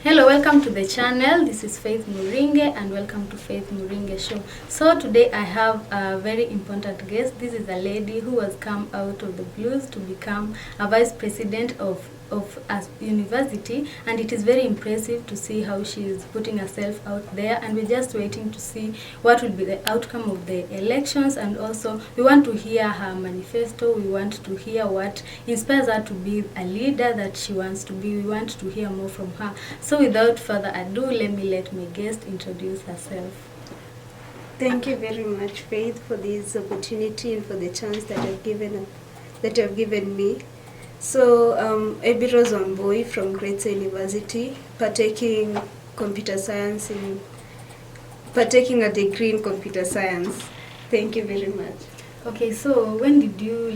Hello, welcome to the channel. This is Faith Muringe and welcome to Faith Muringe Show. So today I have a very important guest. This is a lady who has come out of the blues to become a vice president of a university, and it is very impressive to see how she is putting herself out there, and we're just waiting to see what will be the outcome of the elections. And also we want to hear her manifesto. We want to hear what inspires her to be a leader that she wants to be. We want to hear more from her. So without further ado, let my guest introduce herself. Thank you very much, Faith, for this opportunity and for the chance that you have given me. So, Ebi Rose Wambui from Comrades University, partaking a degree in computer science. Thank you very much. Okay, so when did you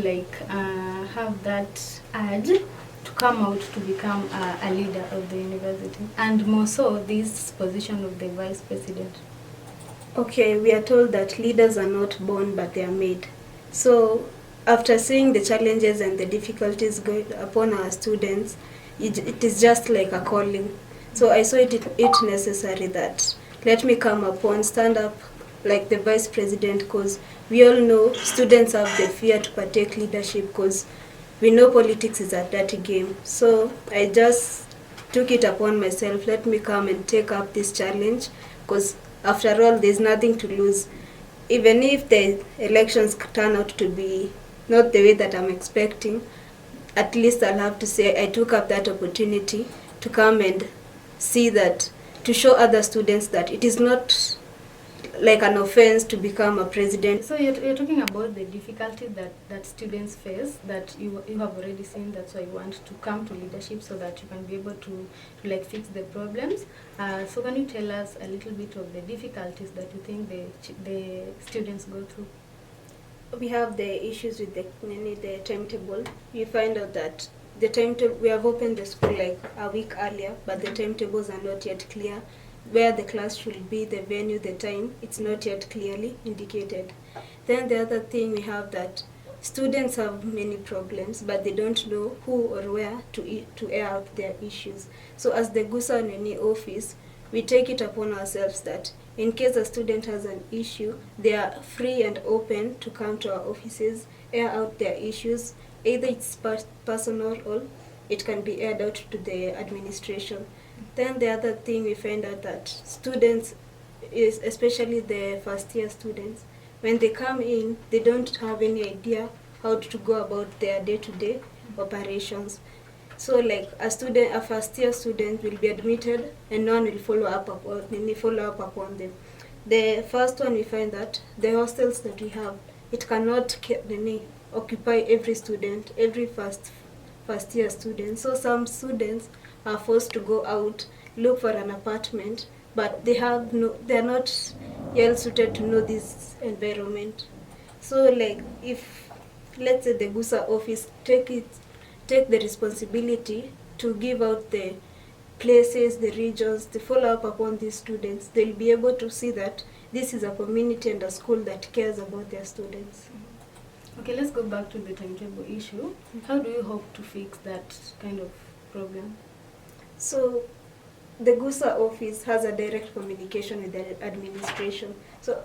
have that urge to come out to become a leader of the university, and more so this position of the vice president? Okay, we are told that leaders are not born but they are made. So after seeing the challenges and the difficulties going upon our students, it is just like a calling. So I saw it necessary that let me stand up like the vice president, because we all know students have the fear to partake leadership because we know politics is a dirty game. So I just took it upon myself, let me come and take up this challenge, because after all there's nothing to lose. Even if the elections turn out to be not the way that I'm expecting, at least I'll have to say I took up that opportunity to come and see that, to show other students that it is not like an offense to become a president. So you're talking about the difficulty that students face, that you have already seen. That's why you want to come to leadership, so that you can be able to like fix the problems. So can you tell us a little bit of the difficulties that you think the students go through? We have the issues with the timetable. You find out that the timetable, we have opened the school like a week earlier, but the timetables are not yet clear. Where the class should be, the venue, the time, it's not yet clearly indicated. Then the other thing we have that students have many problems, but they don't know who or where to air out their issues. So as the GUSA Nini office, we take it upon ourselves that in case a student has an issue, they are free and open to come to our offices, air out their issues. Either it's personal or it can be aired out to the administration. Then the other thing we find out that students, especially the first year students, when they come in, they don't have any idea how to go about their day-to-day operations. So like a first year student will be admitted and no one will follow up upon them. The first one, we find that the hostels that we have, it cannot occupy every student, every first year student. So some students are forced to go out, look for an apartment, but they are not well suited to know this environment. So like if, let's say, the GUSA office take the responsibility to give out the places, the regions, to follow up upon these students, they'll be able to see that this is a community and a school that cares about their students. Okay, let's go back to the timetable issue. How do you hope to fix that kind of problem? So the GUSA office has a direct communication with the administration. So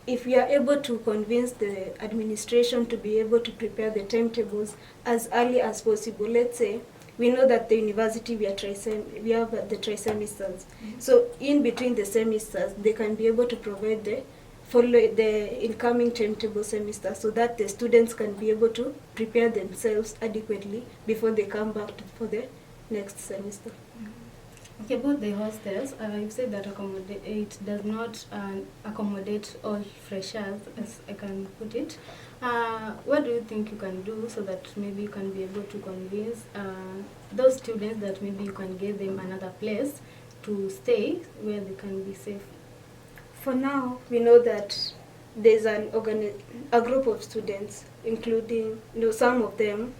if we are able to convince the administration to be able to prepare the timetables as early as possible, let's say we know that the university we have the trisemesters. So in between the semesters, they can be able to provide the incoming timetable semester, so that the students can be able to prepare themselves adequately before they come back for the next semester. Okay, about the hostels, you've said that it does not accommodate all freshers, as I can put it. What do you think you can do so that maybe you can be able to convince those students that maybe you can give them another place to stay where they can be safe? For now, we know that there's a group of students, including some of them,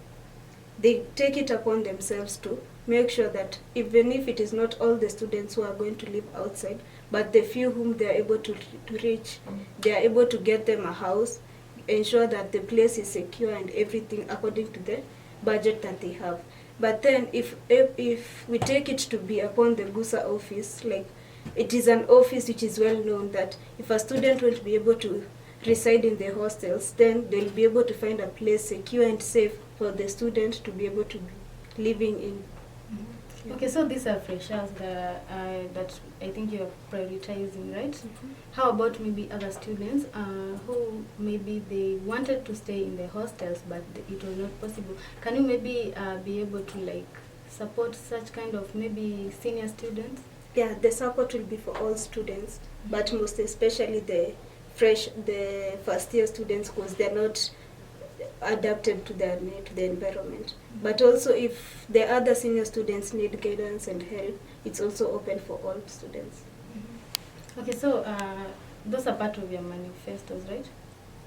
they take it upon themselves to make sure that even if it is not all the students who are going to live outside, but the few whom they are able to reach, they are able to get them a house, ensure that the place is secure and everything according to the budget that they have. But then if we take it to be upon the GUSA office, like it is an office which is well known that if a student won't be able to reside in the hostels, then they'll be able to find a place secure and safe for the student to be able to be living in. Mm-hmm. Okay, so these are freshers that I think you're prioritizing, right? Mm-hmm. How about maybe other students who maybe they wanted to stay in the hostels but it was not possible? Can you maybe be able to like support such kind of maybe senior students? Yeah, the support will be for all students, but most especially the first year students, because they're not adapted to the environment. But also if the other senior students need guidance and help, it's also open for all students. Okay, so those are part of your manifestos, right?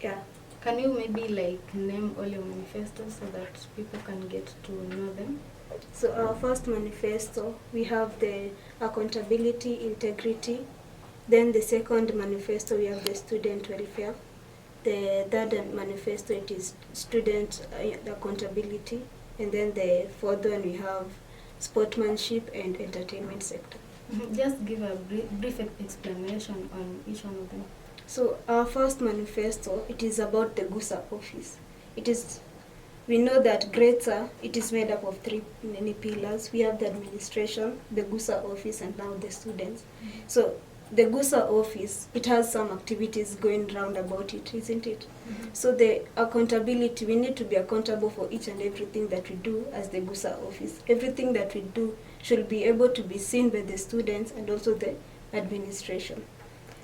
Yeah. Can you maybe like name all your manifestos so that people can get to know them? So our first manifesto, we have the accountability, integrity. Then the second manifesto, we have the student welfare. The third manifesto, it is student accountability. And then the fourth one, we have sportsmanship and entertainment sector. Mm-hmm. Just give a brief explanation on each one of them. So our first manifesto, it is about the GUSA office. We know that Greater, it is made up of three many pillars. We have the administration, the GUSA office, and now the students. Mm-hmm. So the GUSA office, it has some activities going round about it, isn't it? Mm-hmm. So the accountability, we need to be accountable for each and everything that we do as the GUSA office. Everything that we do should be able to be seen by the students and also the administration.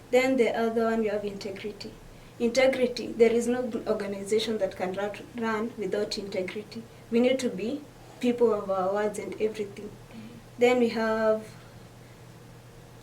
Then the other one, we have integrity. Integrity, there is no organization that can run without integrity. We need to be people of our words and everything. Mm-hmm. Then we have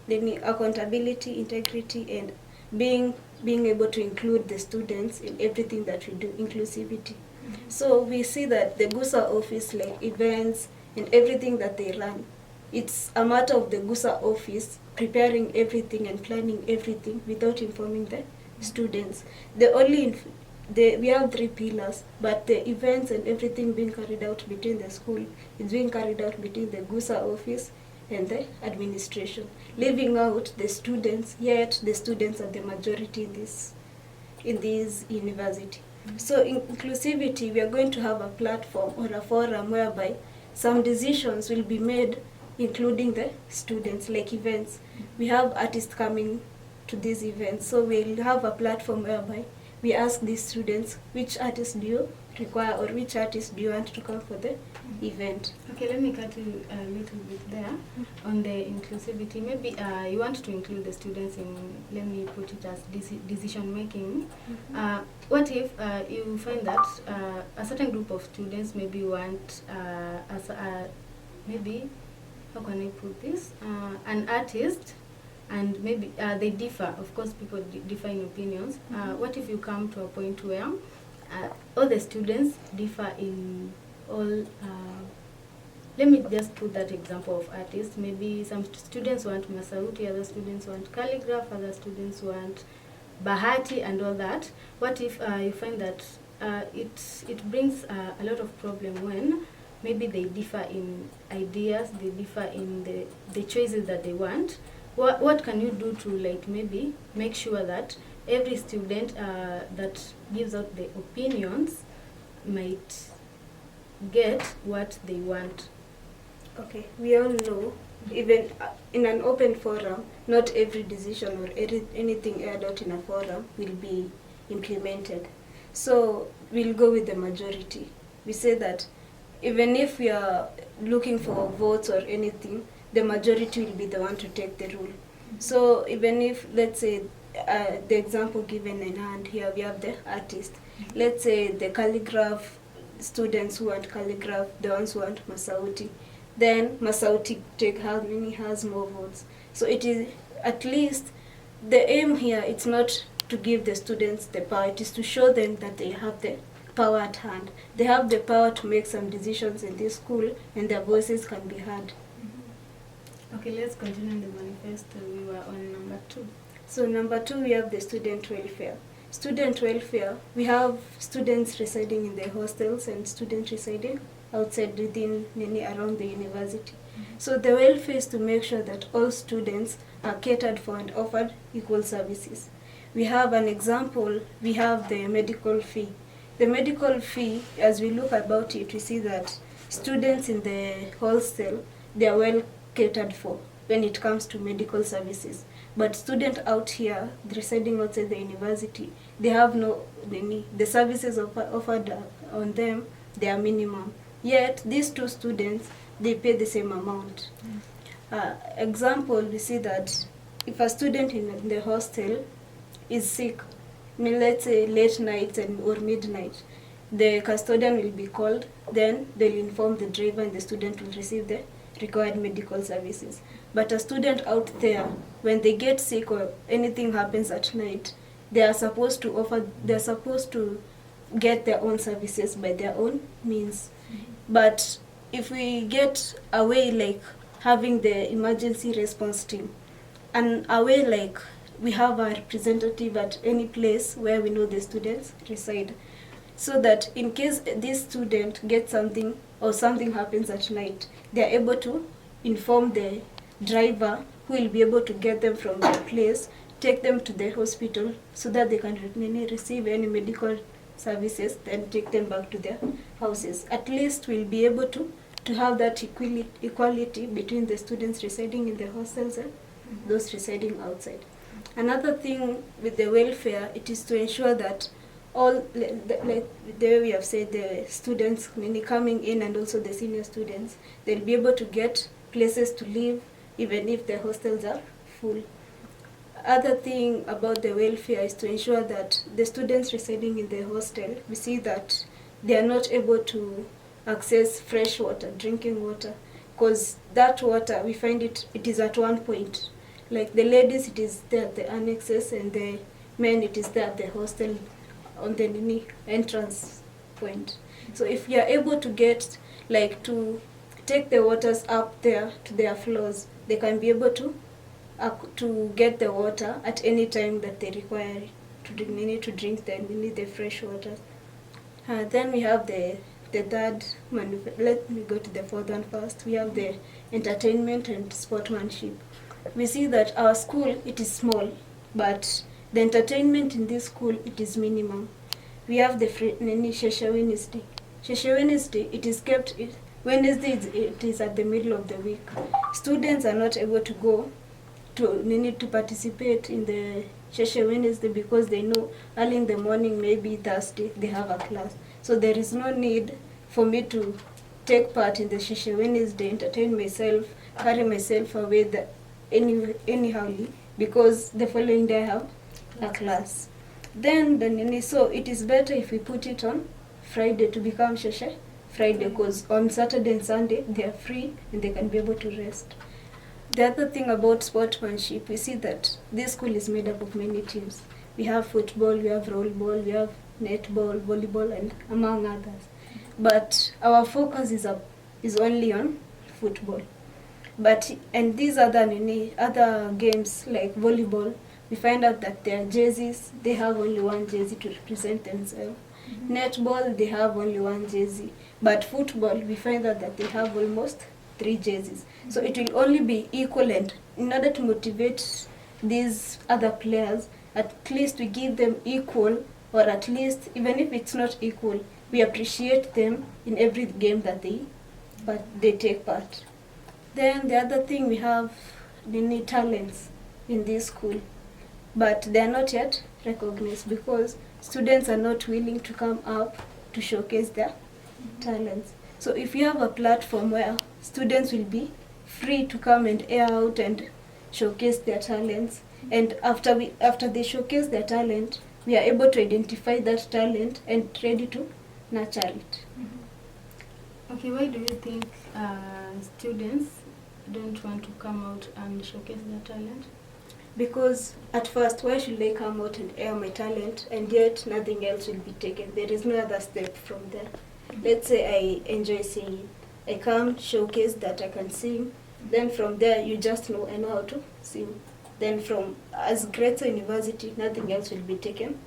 accountability, integrity, and being able to include the students in everything that we do, inclusivity. Mm-hmm. So we see that the GUSA office, like events and everything that they run, it's a matter of the GUSA office preparing everything and planning everything without informing the students. We have three pillars, but the events and everything being carried out between the school is being carried out between the GUSA office and the administration, leaving out the students, yet the students are the majority in this university. Mm-hmm. So in inclusivity, we are going to have a platform or a forum whereby some decisions will be made including the students, like events. Mm-hmm. We have artists coming to these events, so we'll have a platform whereby we ask these students, which artists do you require or which artists do you want to come for the event. Okay, let me cut you a little bit there on the inclusivity. Maybe you want to include the students in, let me put it as decision making. Mm-hmm. What if you find that a certain group of students maybe want maybe, how can I put this, an artist, and maybe they differ. Of course, people differ in opinions. Mm-hmm. What if you come to a point where all the students differ in all, let me just put that example of artists. Maybe some students want Masauti, other students want calligraph, other students want Bahati and all that. What if you find that it brings a lot of problem when maybe they differ in ideas, they differ in the choices that they want. What can you do to like maybe make sure that every student that gives out the opinions might get what they want? Okay, we all know, even in an open forum, not every decision or anything aired out in a forum will be implemented. So we'll go with the majority. We say that even if we are looking for votes or anything, the majority will be the one to take the rule. Mm-hmm. So even if, let's say, the example given in hand here, we have the artist. Mm-hmm. Let's say the calligraph students who want calligraph, the ones who want Masauti. Then Masauti has more votes. So it is at least the aim here. It's not to give the students the power. It is to show them that they have the power at hand. They have the power to make some decisions in this school, and their voices can be heard. Mm-hmm. Okay, let's continue the manifesto. We were on number 2. So number 2, we have the student welfare. Student welfare, we have students residing in the hostels and students residing outside within around the university. So the welfare is to make sure that all students are catered for and offered equal services. We have an example, we have the medical fee. The medical fee, as we look about it, we see that students in the hostel, they are well catered for when it comes to medical services. But students out here, residing outside the university, they have no, the services offered on them, they are minimum. Yet, these two students, they pay the same amount. Example, we see that if a student in the hostel is sick, let's say late night or midnight, the custodian will be called, then they'll inform the driver and the student will receive the required medical services. But a student out there, when they get sick or anything happens at night, they are supposed to get their own services by their own means. But if we get away like having the emergency response team, and away like we have a representative at any place where we know the students reside, so that in case this student gets something or something happens at night, they are able to inform the driver who will be able to get them from their place, take them to the hospital so that they can receive any medical services, then take them back to their houses. At least we'll be able to have that equality between the students residing in the hostels and those residing outside. Another thing with the welfare, it is to ensure that all, like the way we have said, the students coming in and also the senior students, they'll be able to get places to live even if the hostels are full. Other thing about the welfare is to ensure that the students residing in the hostel, we see that they are not able to access fresh water, drinking water, because that water, we find it is at one point. Like the ladies, it is there at the annexes, and the men, it is there at the hostel on the entrance point. So if you are able to get, like, to take the waters up there to their floors, they can be able to get the water at any time that they require to drink the fresh water. Then we have the third let me go to the fourth one first. We have the entertainment and sportsmanship. We see that our school, it is small, but the entertainment in this school, it is minimum. We have the Shesha Wednesday. Shesha Wednesday, it is kept, Wednesday it is at the middle of the week. Students are not able to go to participate in the Shesha Wednesday because they know early in the morning, maybe Thursday, they have a class. So there is no need for me to take part in the Shesha Wednesday, entertain myself, carry myself away anyhow, because the following day I have a class. Then so it is better if we put it on Friday to become Shesha Friday, because on Saturday and Sunday they are free and they can be able to rest. The other thing about sportsmanship, we see that this school is made up of many teams. We have football, we have rollerball, we have netball, volleyball, and among others. But our focus is only on football. And these other games like volleyball, we find out that their jerseys, they have only one jersey to represent themselves. Netball, they have only one jersey. But football, we find out that they have almost 3 jerseys. So it will only be equivalent. In order to motivate these other players, at least we give them equal, or at least, even if it's not equal, we appreciate them in every game that they take part. Then the other thing, we have the talents in this school, but they are not yet recognized because students are not willing to come up to showcase their talents. So if you have a platform where students will be free to come and air out and showcase their talents, and after they showcase their talent, we are able to identify that talent and ready to nurture it. Okay, why do you think students don't want to come out and showcase their talent? Because at first, why should I come out and air my talent and yet nothing else will be taken? There is no other step from there. Let's say I enjoy singing. I come showcase that I can sing. Then from there, you just know I know how to sing. Then as Greater University, nothing else will be taken.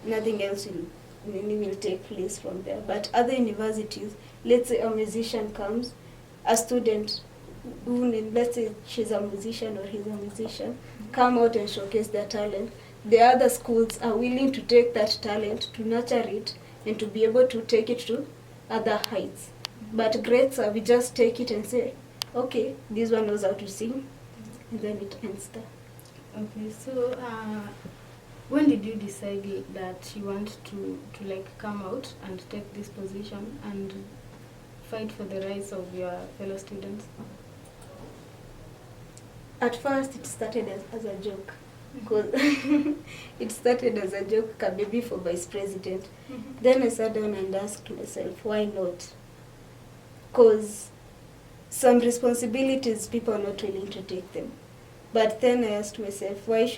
Nothing else will will take place from there. But other universities, let's say a musician comes, a student who, let's say she's a musician or he's a musician, come out and showcase their talent. The other schools are willing to take that talent, to nurture it, and to be able to take it to other heights. But grades we just take it and say, okay, this one knows how to sing, and then it ends there. Okay, so when did you decide that you want to like come out and take this position and fight for the rights of your fellow students? At first, it started as a joke. Because it started as a joke, Kabebi for vice president. Then I sat down and asked myself, why not? Because some responsibilities, people are not willing to take them. But then I asked myself, what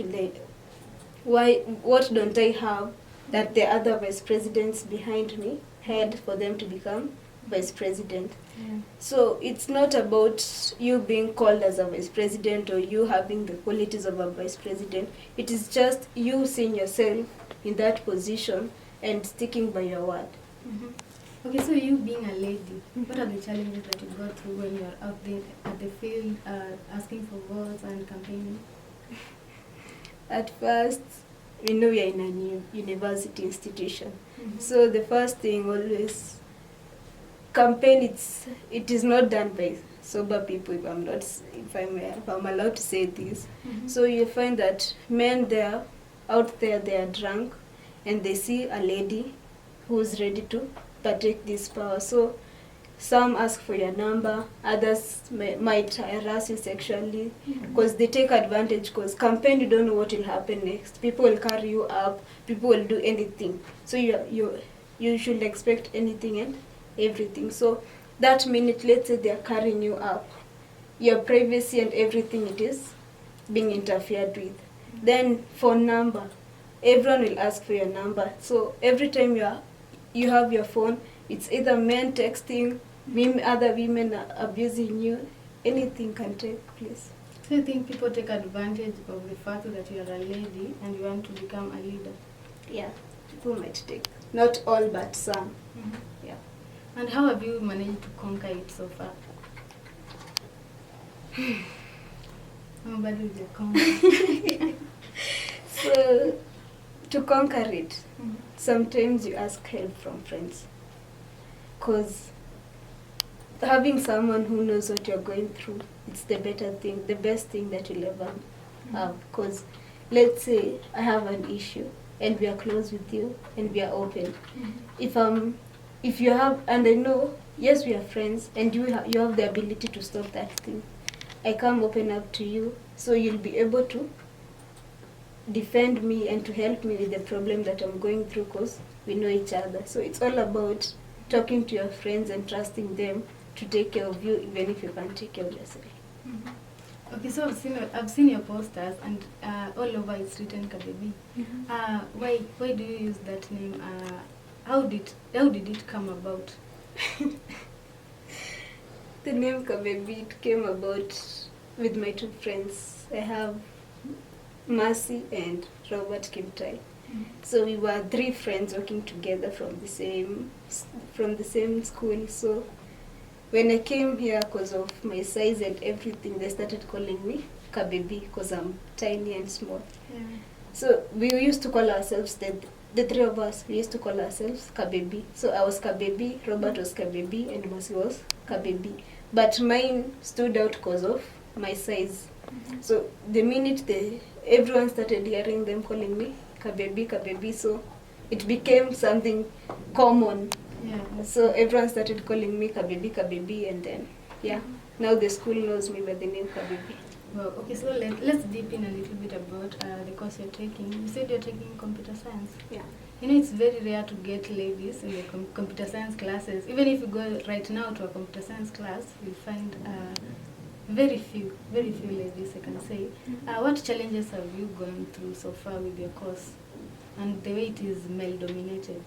don't I have that the other vice presidents behind me had for them to become vice president? Yeah. So it's not about you being called as a vice president or you having the qualities of a vice president. It is just you seeing yourself in that position and sticking by your word. Okay, so you being a lady, what are the challenges that you go through when you're out there at the field asking for votes and campaigning? At first, we are in a new university institution. So the first thing always, campaign, it is not done by sober people, if I'm allowed to say this. So you find that men out there, they are drunk and they see a lady who's ready to partake this power. So some ask for your number, others might harass you sexually because they take advantage, because campaign, you don't know what will happen next. People will carry you up, people will do anything. So you should expect anything and everything. So that minute, let's say they are carrying you up, your privacy and everything, it is being interfered with. Then for number, everyone will ask for your number. So every time you have your phone, it's either men texting, other women are abusing you, anything can take place. So you think people take advantage of the fact that you are a lady and you want to become a leader? Yeah, people might take. Not all, but some. Yeah. And how have you managed to conquer it so far? Nobody will conquer. So, to conquer it, sometimes you ask help from friends. Because having someone who knows what you're going through, it's the best thing that you'll ever have. Because let's say I have an issue and we are close with you and we are open. If you have, and I know, yes, we are friends and you have the ability to stop that thing, I come open up to you, so you'll be able to defend me and to help me with the problem that I'm going through, because we know each other. So it's all about talking to your friends and trusting them to take care of you, even if you can't take care of yourself. Okay, so I've seen your posters, and all over it's written Kabebi. Why do you use that name? How did it come about? The name Kabebi, it came about with my two friends. I have Mercy and Robert Kimtai. So we were 3 friends working together from the same school. So when I came here, because of my size and everything, they started calling me Kabebi because I'm tiny and small. Yeah. So we used to call ourselves, the 3 of us, we used to call ourselves Kabebi. So I was Kabebi, Robert was Kabebi, and Mercy was Kabebi. But mine stood out because of my size. So the minute everyone started hearing them calling me Kabebi, so it became something common. Yeah. So everyone started calling me Kabebi, and then, now the school knows me by the name Kabebi. Well, okay, so let's deep in a little bit about the course you're taking. You said you're taking computer science. Yeah. You know, it's very rare to get ladies in the computer science classes. Even if you go right now to a computer science class, you'll find very few ladies, I can say. What challenges have you gone through so far with your course and the way it is male-dominated?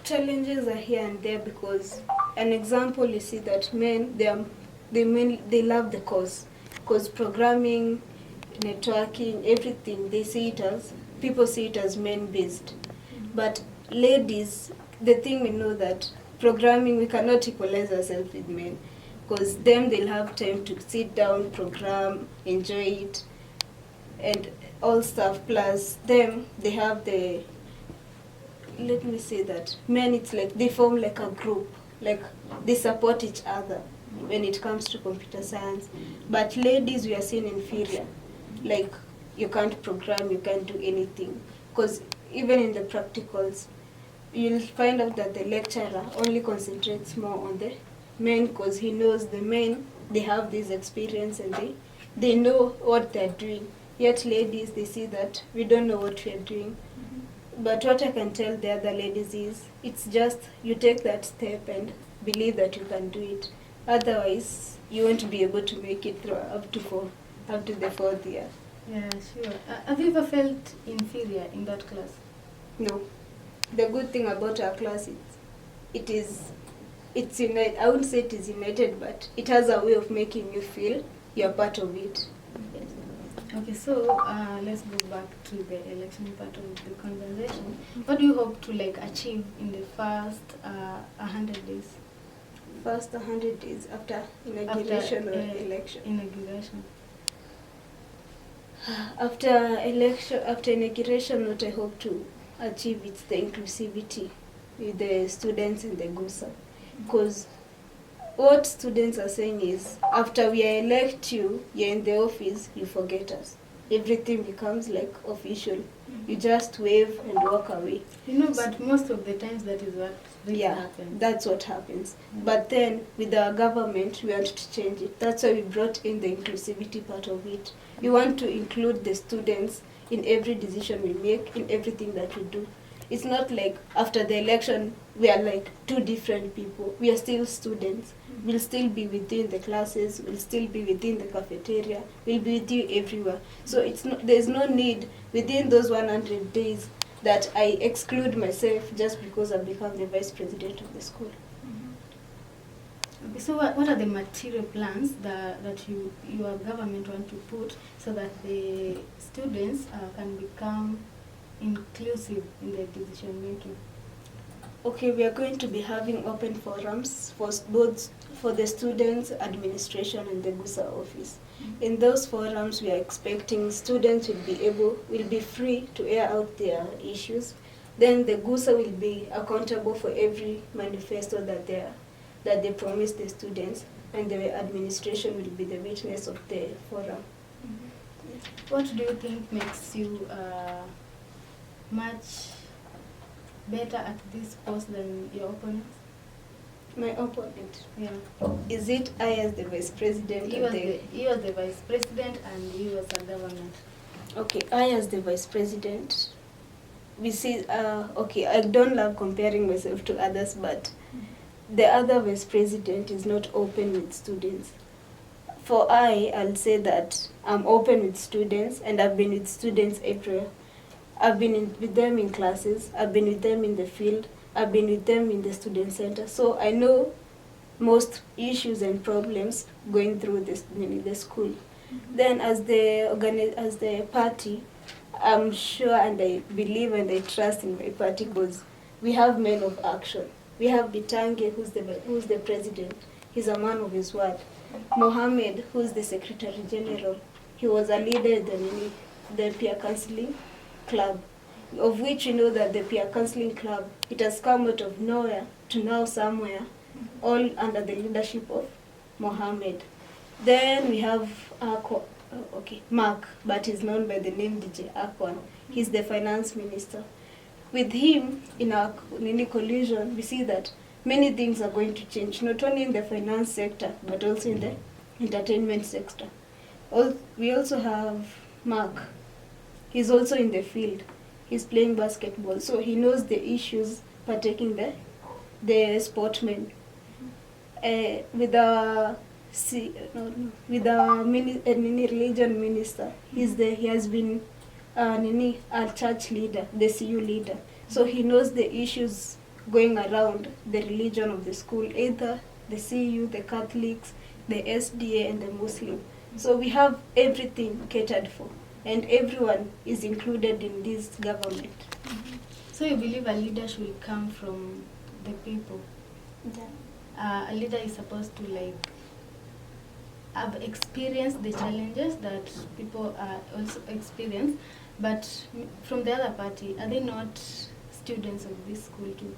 Challenges are here and there, because an example, you see that men, they love the course, because programming, networking, everything, people see it as men-based. But ladies, the thing we know that programming, we cannot equalize ourselves with men, because them, they'll have time to sit down, program, enjoy it, and all stuff. Plus them, they have the, let me say that men, it's like they form like a group, like they support each other when it comes to computer science. But ladies, we are seen inferior, like you can't program, you can't do anything, because even in the practicals you'll find out that the lecturer only concentrates more on the men, because he knows the men, they have this experience and they know what they're doing. Yet ladies, they see that we don't know what we're doing. But what I can tell the other ladies is, it's just you take that step and believe that you can do it. Otherwise, you won't be able to make it through up to the 4th year. Yeah, sure. Have you ever felt inferior in that class? No. The good thing about our class is it's united. I wouldn't say it is united, but it has a way of making you feel you're part of it. Yes. Okay, so let's go back to the election part of the conversation. What do you hope to achieve in the first 100 days? First 100 days after inauguration or election? Inauguration. After inauguration, what I hope to achieve is the inclusivity with the students and the GUSA. Because what students are saying is, after we elect you, you're in the office, you forget us. Everything becomes official. You just wave and walk away. But most of the times that is what really happens. That's what happens. But then with our government, we want to change it. That's why we brought in the inclusivity part of it. We want to include the students in every decision we make, in everything that we do. It's not like after the election, we are two different people. We are still students. We'll still be within the classes. We'll still be within the cafeteria. We'll be with you everywhere. So there's no need within those 100 days that I exclude myself just because I've become the vice president of the school. Okay, so what are the material plans that your government want to put so that the students can become inclusive in the decision making? Okay, we are going to be having open forums for the students, administration, and the GUSA office. In those forums, we are expecting students will be free to air out their issues. Then the GUSA will be accountable for every manifesto that they promise the students, and the administration will be the witness of the forum. What do you think makes you much better at this post than your opponents? My opponent? Yeah. Is it I as the vice president? You as the vice president and you as a government. Okay, I as the vice president, we see, okay, I don't love comparing myself to others, but the other vice president is not open with students. For I'll say that I'm open with students, and I've been with students everywhere. I've been with them in classes, I've been with them in the field, I've been with them in the student center. So I know most issues and problems going through the school. Then as the party, I'm sure and I believe and I trust in my party because we have men of action. We have Bitange, who's the president. He's a man of his word. Mohammed, who's the secretary general. He was a leader in the peer counseling club, of which you know that the peer counseling club, it has come out of nowhere to now somewhere, all under the leadership of Mohammed. Then we have Mark, but he's known by the name DJ Akwan. He's the finance minister. With him, in our collision, we see that many things are going to change, not only in the finance sector, but also in the entertainment sector. We also have Mark. He's also in the field. He's playing basketball, so he knows the issues partaking the sportsmen. With our religion minister, he has been our church leader, the CU leader. So he knows the issues going around the religion of the school, either the CU, the Catholics, the SDA, and the Muslim. So we have everything catered for, and everyone is included in this government. So you believe a leader should come from the people? Yeah. A leader is supposed to like have experienced the challenges that people also experience, but from the other party, are they not students of this school too?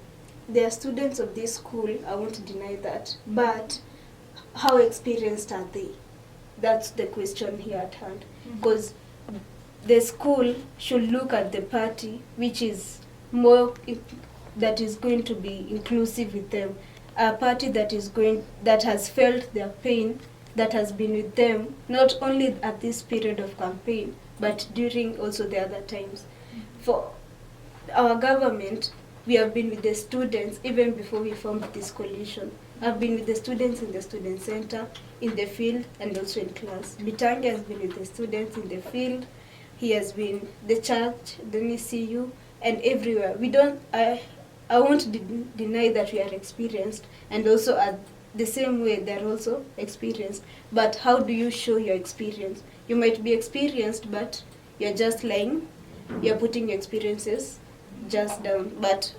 They are students of this school, I won't deny that. But how experienced are they? That's the question here at hand. Because the school should look at the party which is more that is going to be inclusive with them. A party that has felt their pain, that has been with them not only at this period of campaign but during also the other times. For our government, we have been with the students even before we formed this coalition. I've been with the students in the student center, in the field, and also in class. Bitange has been with the students in the field. He has been the church, the ECU, and everywhere. I won't deny that we are experienced, and also at the same way they're also experienced. But how do you show your experience? You might be experienced, but you're just lying. You're putting your experiences just down. But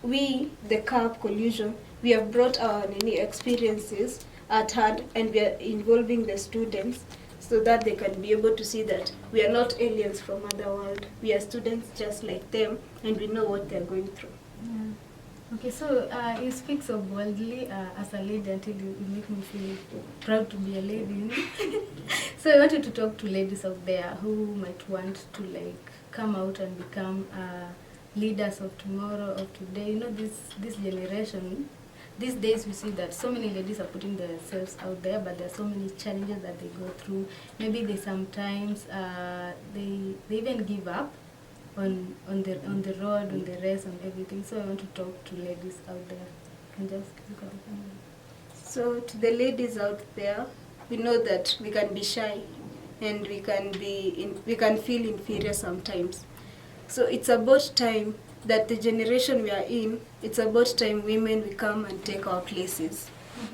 we, the CAP collusion, we have brought our experiences at hand, and we are involving the students so that they can be able to see that we are not aliens from other world. We are students just like them, and we know what they're going through. Yeah. Okay, so you speak so boldly as a lady until you make me feel proud to be a lady. You know? So I wanted to talk to ladies out there who might want to like come out and become leaders of tomorrow, of today. You know, this generation, these days we see that so many ladies are putting themselves out there, but there are so many challenges that they go through. Maybe they sometimes they even give up on the road, on the race, on everything. So I want to talk to ladies out there. You can just look at the camera. So to the ladies out there, we know that we can be shy, and we can feel inferior sometimes. So it's about time that the generation we are in, it's about time women we come and take our places.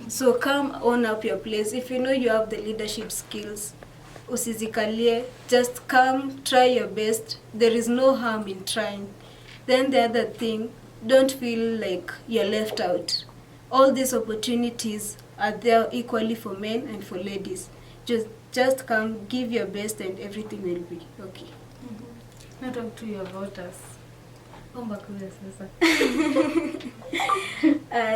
So come own up your place. If you know you have the leadership skills, usizikalie, just come, try your best. There is no harm in trying. Then the other thing, don't feel like you're left out. All these opportunities are there equally for men and for ladies. Just come, give your best, and everything will be okay. Now talk to you about us. Omba kule sasa.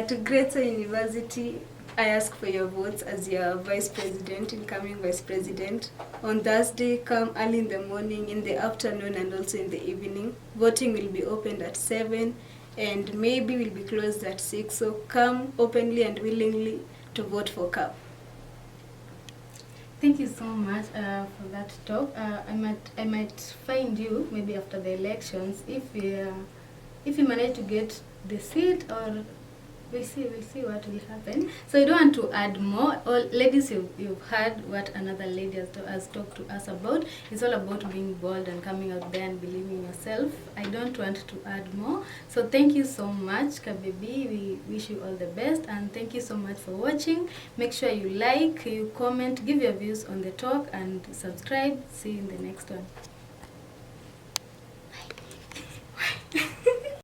To Greater University, I ask for your votes as your vice president, incoming vice president. On Thursday, come early in the morning, in the afternoon, and also in the evening. Voting will be opened at 7 and maybe will be closed at 6. So come openly and willingly to vote for CAP. Thank you so much for that talk. I might find you maybe after the elections if you manage to get the seat, or we'll see what will happen. So I don't want to add more. All ladies, you've heard what another lady has talked to us about. It's all about being bold and coming out there and believing in yourself. I don't want to add more. So thank you so much, Kabebi. We wish you all the best, and thank you so much for watching. Make sure you like, you comment, give your views on the talk, and subscribe. See you in the next one.